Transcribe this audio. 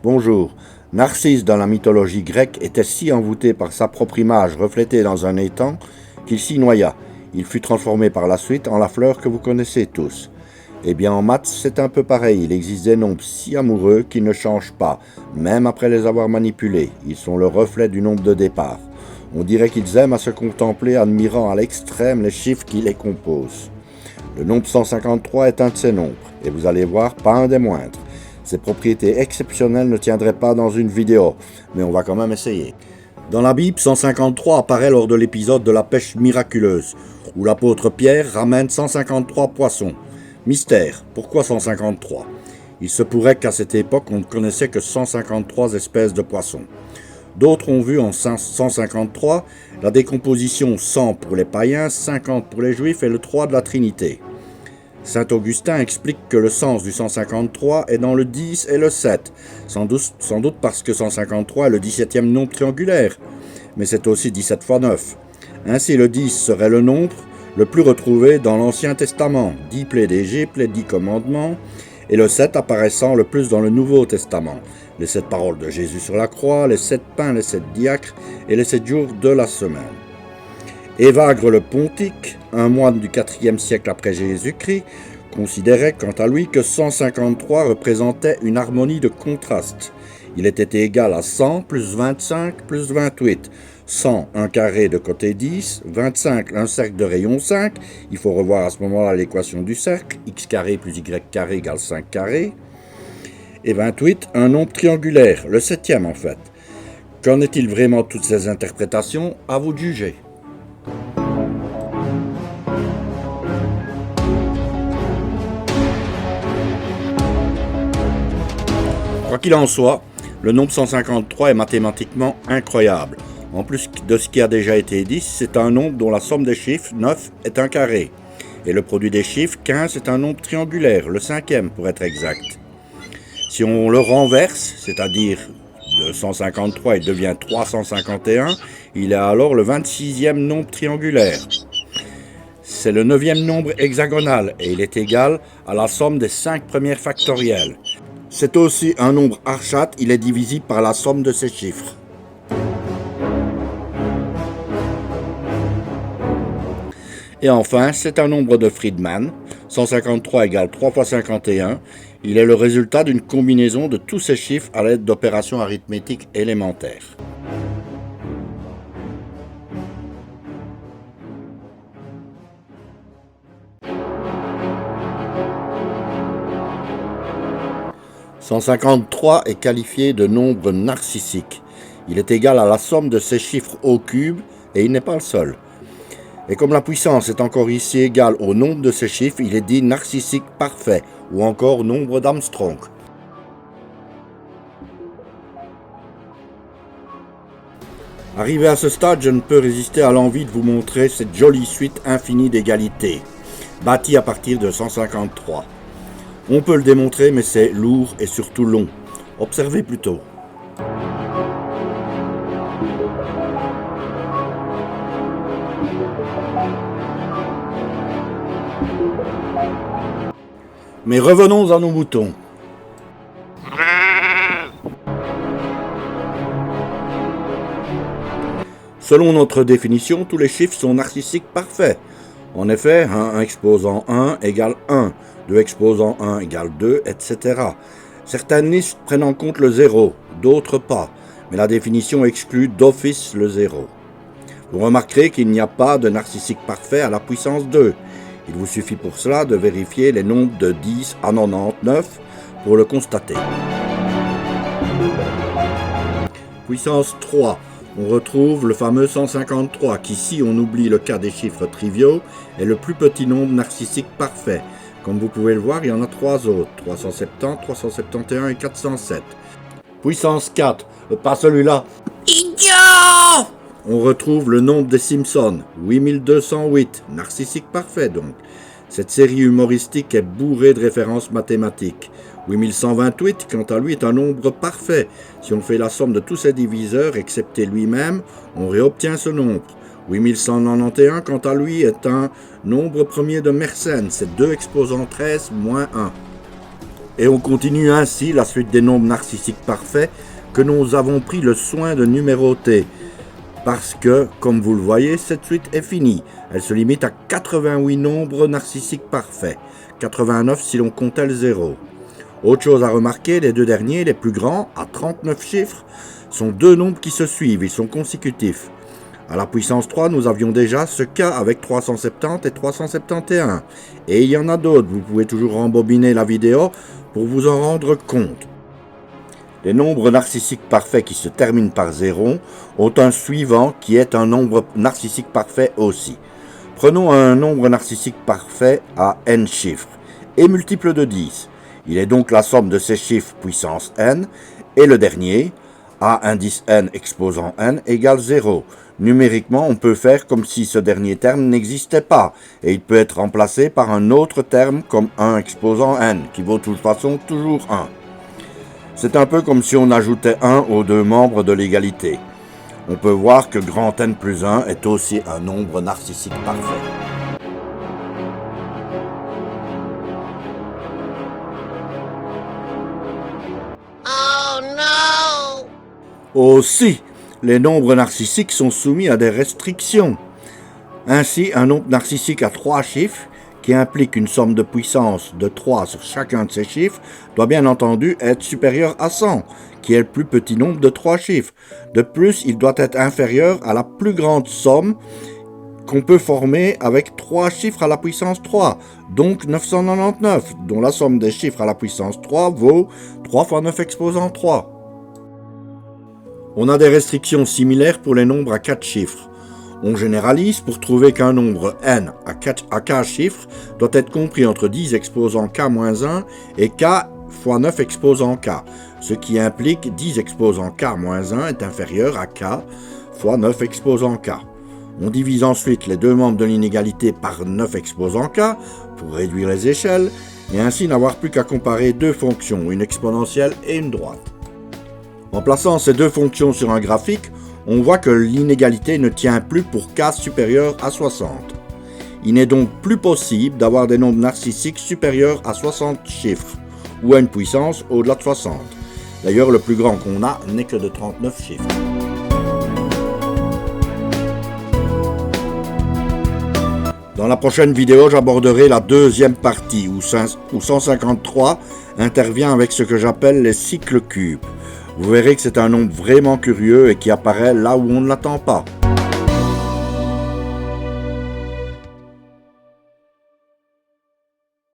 Bonjour. Narcisse dans la mythologie grecque était si envoûté par sa propre image reflétée dans un étang qu'il s'y noya. Il fut transformé par la suite en la fleur que vous connaissez tous. Eh bien en maths c'est un peu pareil, il existe des nombres si amoureux qu'ils ne changent pas, même après les avoir manipulés. Ils sont le reflet du nombre de départ. On dirait qu'ils aiment à se contempler, admirant à l'extrême les chiffres qui les composent. Le nombre 153 est un de ces nombres, et vous allez voir, pas un des moindres. Ses propriétés exceptionnelles ne tiendraient pas dans une vidéo, mais on va quand même essayer. Dans la Bible, 153 apparaît lors de l'épisode de la pêche miraculeuse, où l'apôtre Pierre ramène 153 poissons. Mystère, pourquoi 153 ? Il se pourrait qu'à cette époque, on ne connaissait que 153 espèces de poissons. D'autres ont vu en 153 la décomposition 100 pour les païens, 50 pour les juifs et le 3 de la Trinité. Saint Augustin explique que le sens du 153 est dans le 10 et le 7, sans doute parce que 153 est le 17e nombre triangulaire, mais c'est aussi 17 fois 9. Ainsi le 10 serait le nombre le plus retrouvé dans l'Ancien Testament, 10 plaies d'Égypte, les 10 commandements, et le 7 apparaissant le plus dans le Nouveau Testament, les 7 paroles de Jésus sur la croix, les 7 pains, les 7 diacres et les 7 jours de la semaine. Évagre le Pontique, un moine du IVe siècle après Jésus-Christ, considérait quant à lui que 153 représentait une harmonie de contraste. Il était égal à 100 plus 25 plus 28. 100, un carré de côté 10, 25, un cercle de rayon 5, il faut revoir à ce moment-là l'équation du cercle, x carré plus y carré égale 5 carré, et 28, un nombre triangulaire, le 7e en fait. Qu'en est-il vraiment de toutes ces interprétations ? À vous de juger. Quoi qu'il en soit, le nombre 153 est mathématiquement incroyable. En plus de ce qui a déjà été dit, c'est un nombre dont la somme des chiffres, 9, est un carré. Et le produit des chiffres, 15, est un nombre triangulaire, le 5e pour être exact. Si on le renverse, c'est-à-dire de 153 il devient 351, il est alors le 26e nombre triangulaire. C'est le 9e nombre hexagonal et il est égal à la somme des 5 premières factorielles. C'est aussi un nombre Archat, il est divisible par la somme de ses chiffres. Et enfin, c'est un nombre de Friedman, 153 égale 3 fois 51, il est le résultat d'une combinaison de tous ces chiffres à l'aide d'opérations arithmétiques élémentaires. « 153 est qualifié de nombre narcissique. Il est égal à la somme de ses chiffres au cube et il n'est pas le seul. Et comme la puissance est encore ici égale au nombre de ces chiffres, il est dit narcissique parfait, ou encore nombre d'Armstrong. Arrivé à ce stade, je ne peux résister à l'envie de vous montrer cette jolie suite infinie d'égalités, bâtie à partir de 153. On peut le démontrer, mais c'est lourd et surtout long. Observez plutôt. Mais revenons à nos moutons. Selon notre définition, tous les chiffres sont narcissiques parfaits. En effet, 1 exposant 1 égale 1, 2 exposant 1 égale 2, etc. Certaines listes prennent en compte le 0, d'autres pas, mais la définition exclut d'office le 0. Vous remarquerez qu'il n'y a pas de narcissique parfait à la puissance 2. Il vous suffit pour cela de vérifier les nombres de 10 à 99 pour le constater. Puissance 3. On retrouve le fameux 153 qui, si on oublie le cas des chiffres triviaux, est le plus petit nombre narcissique parfait. Comme vous pouvez le voir, il y en a 3 autres, 370, 371 et 407. Puissance 4, pas celui-là. Idiot! On retrouve le nombre des Simpsons, 8208, narcissique parfait donc. Cette série humoristique est bourrée de références mathématiques. 8128, quant à lui, est un nombre parfait. Si on fait la somme de tous ses diviseurs, excepté lui-même, on réobtient ce nombre. 8191, quant à lui, est un nombre premier de Mersenne, c'est 2 exposant 13 moins 1. Et on continue ainsi la suite des nombres narcissiques parfaits que nous avons pris le soin de numéroter. Parce que, comme vous le voyez, cette suite est finie. Elle se limite à 88 nombres narcissiques parfaits. 89 si l'on comptait le 0. Autre chose à remarquer, les deux derniers, les plus grands, à 39 chiffres, sont deux nombres qui se suivent, ils sont consécutifs. À la puissance 3, nous avions déjà ce cas avec 370 et 371. Et il y en a d'autres, vous pouvez toujours rembobiner la vidéo pour vous en rendre compte. Les nombres narcissiques parfaits qui se terminent par 0 ont un suivant qui est un nombre narcissique parfait aussi. Prenons un nombre narcissique parfait à n chiffres et multiple de 10. Il est donc la somme de ces chiffres puissance n et le dernier, a indice n exposant n égale 0. Numériquement, on peut faire comme si ce dernier terme n'existait pas et il peut être remplacé par un autre terme comme 1 exposant n qui vaut de toute façon toujours 1. C'est un peu comme si on ajoutait 1 aux deux membres de l'égalité. On peut voir que grand N plus 1 est aussi un nombre narcissique parfait. Oh no! Aussi, les nombres narcissiques sont soumis à des restrictions. Ainsi, un nombre narcissique à 3 chiffres, qui implique une somme de puissance de 3 sur chacun de ces chiffres, doit bien entendu être supérieur à 100, qui est le plus petit nombre de 3 chiffres. De plus, il doit être inférieur à la plus grande somme qu'on peut former avec 3 chiffres à la puissance 3, donc 999, dont la somme des chiffres à la puissance 3 vaut 3 fois 9 exposant 3. On a des restrictions similaires pour les nombres à 4 chiffres. On généralise pour trouver qu'un nombre n à 4 chiffres doit être compris entre 10 exposant k-1 et k fois 9 exposant k, ce qui implique 10 exposant k-1 est inférieur à k fois 9 exposant k. On divise ensuite les deux membres de l'inégalité par 9 exposant k pour réduire les échelles et ainsi n'avoir plus qu'à comparer deux fonctions, une exponentielle et une droite. En plaçant ces deux fonctions sur un graphique, on voit que l'inégalité ne tient plus pour k supérieur à 60. Il n'est donc plus possible d'avoir des nombres narcissiques supérieurs à 60 chiffres, ou à une puissance au-delà de 60. D'ailleurs, le plus grand qu'on a n'est que de 39 chiffres. Dans la prochaine vidéo, j'aborderai la deuxième partie, où 153 intervient avec ce que j'appelle les cycles cubes. Vous verrez que c'est un nombre vraiment curieux et qui apparaît là où on ne l'attend pas.